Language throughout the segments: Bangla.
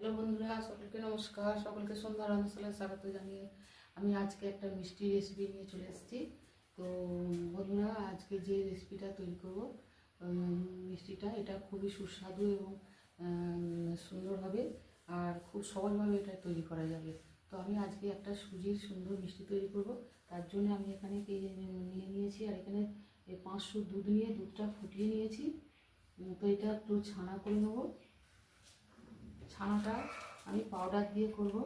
হ্যালো বন্ধুরা, সকলকে নমস্কার। সকলকে সন্ধ্যা রান্নাশালায় স্বাগত জানিয়ে আমি আজকে একটা মিষ্টি রেসিপি নিয়ে চলে এসেছি। তো বন্ধুরা, আজকে যে রেসিপিটা তৈরি করব, মিষ্টিটা এটা খুবই সুস্বাদু এবং সুন্দর হবে, আর খুব সহজভাবে এটা তৈরি করা যাবে। তো আমি আজকে একটা সুজির সুন্দর মিষ্টি তৈরি করব। তার জন্য আমি এখানে নিয়ে নিয়েছি, আর এখানে 500 দুধ নিয়ে দুধটা ফুটিয়ে নিয়েছি। তো এটা একটু ছানা করে নেবো। ছানাটা আমি পাউডার দিয়ে করব।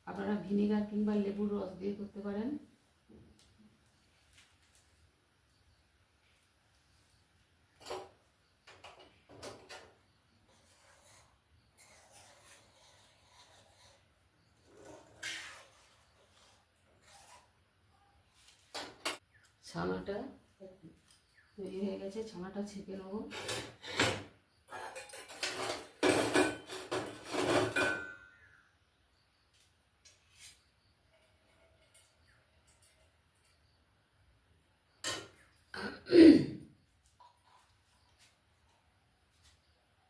আপনারা ভিনেগার কিংবা লেবুর রস দিয়ে করতে পারেন। ছানাটা তৈরি হয়ে গেছে, ছানাটা ছেঁকে নেব।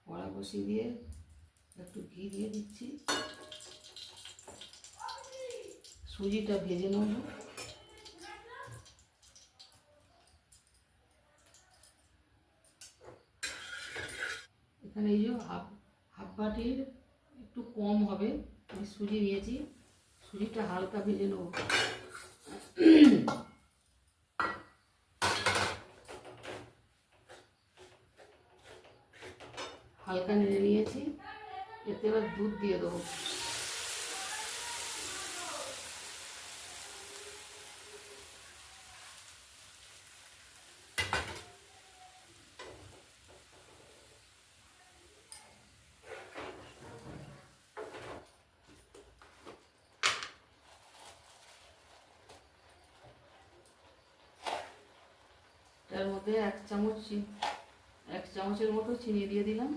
কড়া বসিয়ে দিয়ে একটু ঘি দিয়ে দিচ্ছি, সুজিটা ভেজে নেব। এখানে এই যে হাফ বাটির একটু কম হবে আমি সুজি নিয়েছি, সুজিটা হালকা ভেজে নেব। হালকা নেড়ে নিয়েছি, এতে এবার দুধ দিয়ে দেবো। তার মধ্যে এক চামচের মতো চিনি দিয়ে দিলাম।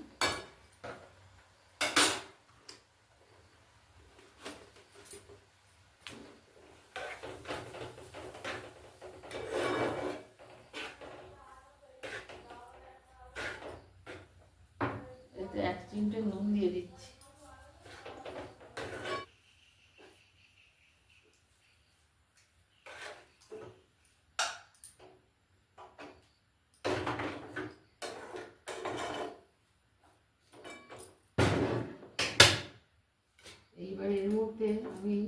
এতে 1 চিমটে নুন দিয়ে দিচ্ছি। এইবার এর মধ্যে আমি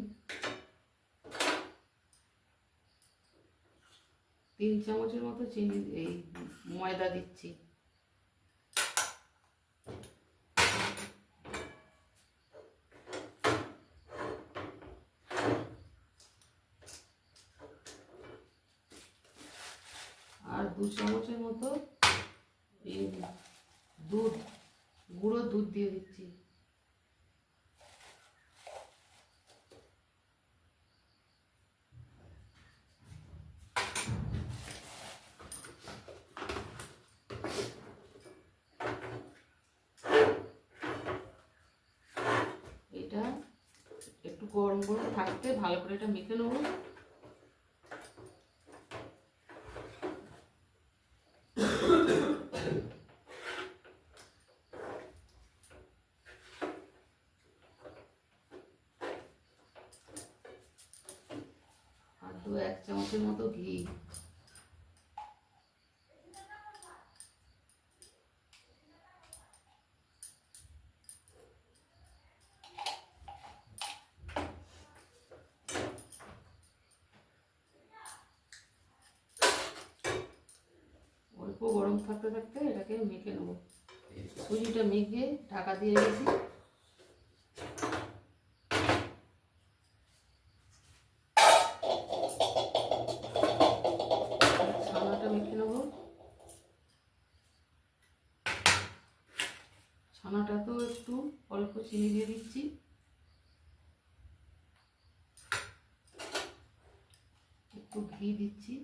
3 চামচের মতো ময়দা দিচ্ছি। আর 2 চামচের মতো এই গুঁড়ো দুধ দিয়ে দিচ্ছি। এটা একটু গরম গরম থাকতে ভালো করে এটা মেখে নেব। আর 1 চামচের মতো ঘি। অল্প গরম থাকতে থাকতে এটাকে মেখে নেব। সুজিটা মেখে ঢাকা দিয়ে রেখেছি। ছানাটা মেখে নেব। ছানাটাতেও একটু অল্প চিনি দিয়ে দিচ্ছি। একটু ঘি দিচ্ছি।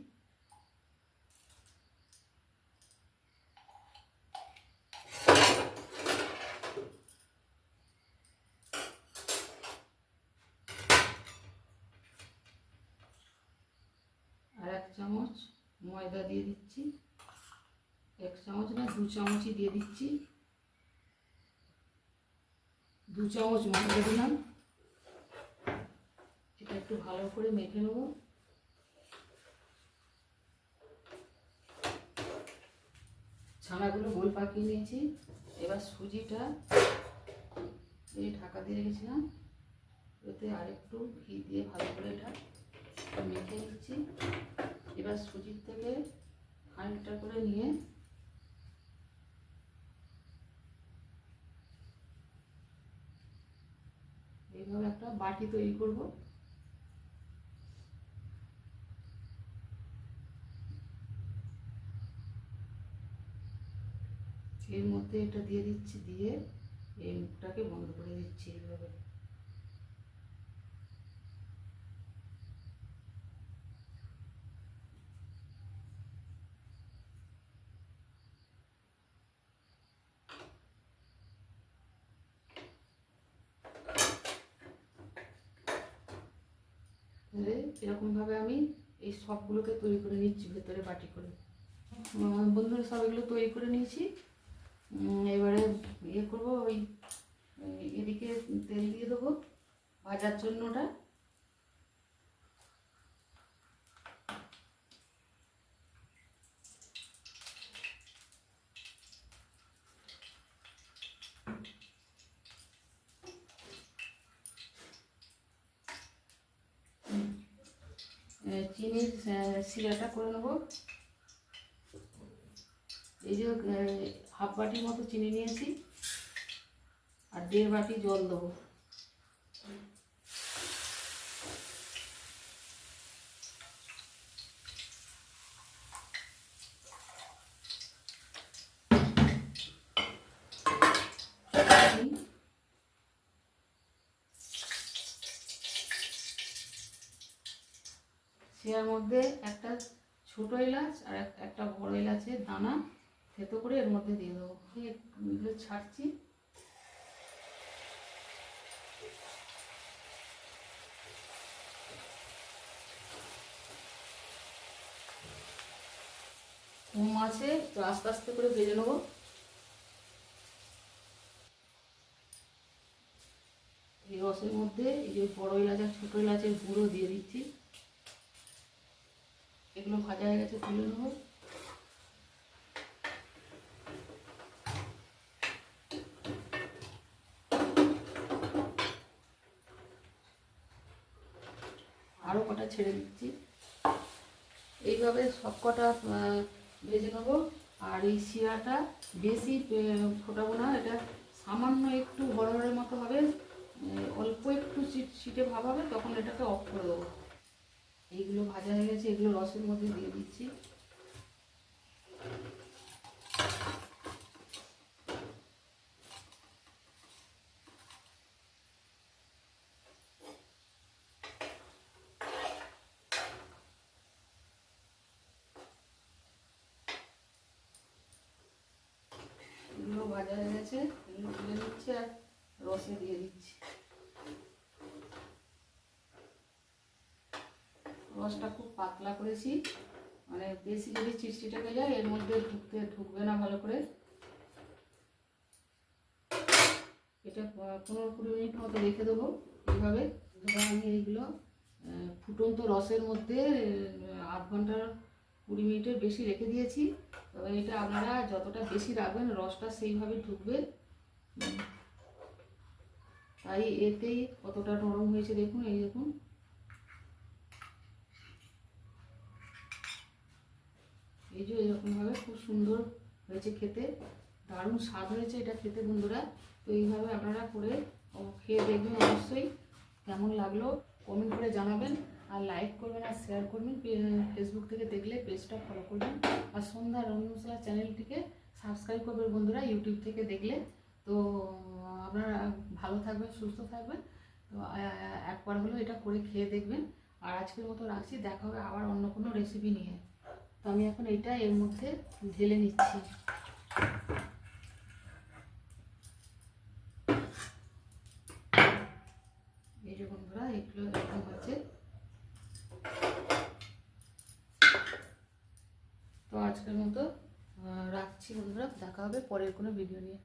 চামচ ময়দা দিয়ে দিচ্ছি, 1 চামচ না 2 চামচই দিয়ে দিচ্ছি। 2 চামচ ময়দা দিলাম। এটা একটু ভালো করে মেখে নেব। ছানাগুলো গোল পাকিয়ে নিয়েছি। এবার সুজিটা এই ঢাকা দিয়ে রেখেছিলাম, এতে আরেকটু ঘি দিয়ে ভালো করে এটা মেখে নিচ্ছি। এবার সুজির থেকে খানিকটা করে নিয়ে এইভাবে একটা বাটি তৈরি করব। এর মধ্যে এটা দিয়ে দিচ্ছি, দিয়ে এই মুখটাকে বন্ধ করে দিচ্ছি এইভাবে। এরকমভাবে আমি এই সবগুলোকে তৈরি করে নিচ্ছি ভেতরে বাটি করে। বন্ধুরা সব এগুলো তৈরি করে নিয়েছি। এবারে ইয়ে করবো, ওই এদিকে তেল দিয়ে দেবো ভাজার জন্যটা। চিনির শিরাটা করে নেবো। এই যে হাফ বাটির মতো চিনি নিয়েছি আর 1.5 বাটি জল দেবো। শিরার মধ্যে একটা ছোট এলাচ আর একটা বড় এলাচের দানা থেতো করে এর মধ্যে দিয়ে দেবো। এগুলো ছাড়ছি। কম আছে তো আস্তে আস্তে করে ভেজে নেবো। এই রসের মধ্যে এই যে বড় এলাচ আর ছোট এলাচের গুঁড়ো দিয়ে দিচ্ছি। এগুলো ভাজা হয়ে গেছে, তুলে নেবো। আরও কটা ছেড়ে দিচ্ছি। এইভাবে সব কটা ভেজে নেবো। আর এই শিরাটা বেশি ফোটাবো না, এটা সামান্য একটু বড়ের মতো হবে, অল্প একটু চিটে ভাব হবে, তখন এটাকে অফ করে দেবো। এইগুলো ভাজা হয়ে গেছে, এগুলো রসের মধ্যে দিয়ে দিচ্ছি। এগুলো ভাজা হয়ে গেছে, এগুলো তুলে নিচ্ছি আর রসে দিয়ে দিচ্ছি। রসটা খুব পাতলা করেছি, মানে বেশি যদি চিটচিটে হয়ে যায় এর মধ্যে ঢুকবে না ভালো করে। এটা 15-20 মিনিট মতো রেখে দেবো এইভাবে। আমি এইগুলো ফুটন্ত রসের মধ্যে 1/2 ঘন্টার 20 মিনিটের বেশি রেখে দিয়েছি। তবে এটা আপনারা যতটা বেশি রাখবেন রসটা সেইভাবে ঢুকবে, তাই এতেই কতটা নরম হয়েছে দেখুন। এই দেখুন, এই যে এরকমভাবে খুব সুন্দর হয়েছে খেতে, দারুণ স্বাদ হয়েছে এটা খেতে বন্ধুরা। তো এইভাবে আপনারা করে খেয়ে দেখবেন, অবশ্যই কেমন লাগলো কমেন্ট করে জানাবেন, আর লাইক করবেন আর শেয়ার করবেন। ফেসবুক থেকে দেখলে পেজটা ফলো করবেন, আর সন্ধ্যা রন্ধনশালা চ্যানেলটিকে সাবস্ক্রাইব করবেন বন্ধুরা ইউটিউব থেকে দেখলে। তো আপনারা ভালো থাকবেন, সুস্থ থাকবেন। তো একবার হলেও এটা করে খেয়ে দেখবেন। আর আজকের মতো রাখছি, দেখা হবে আবার অন্য কোনো রেসিপি নিয়ে। তো আমি এখন এটা এর মধ্যে ঢেলে নিচ্ছি। এই যে বন্ধুরা এগুলো এরকম হচ্ছে। তো আজকের মতো রাখছি বন্ধুরা, দেখা হবে পরের কোনো ভিডিও নিয়ে।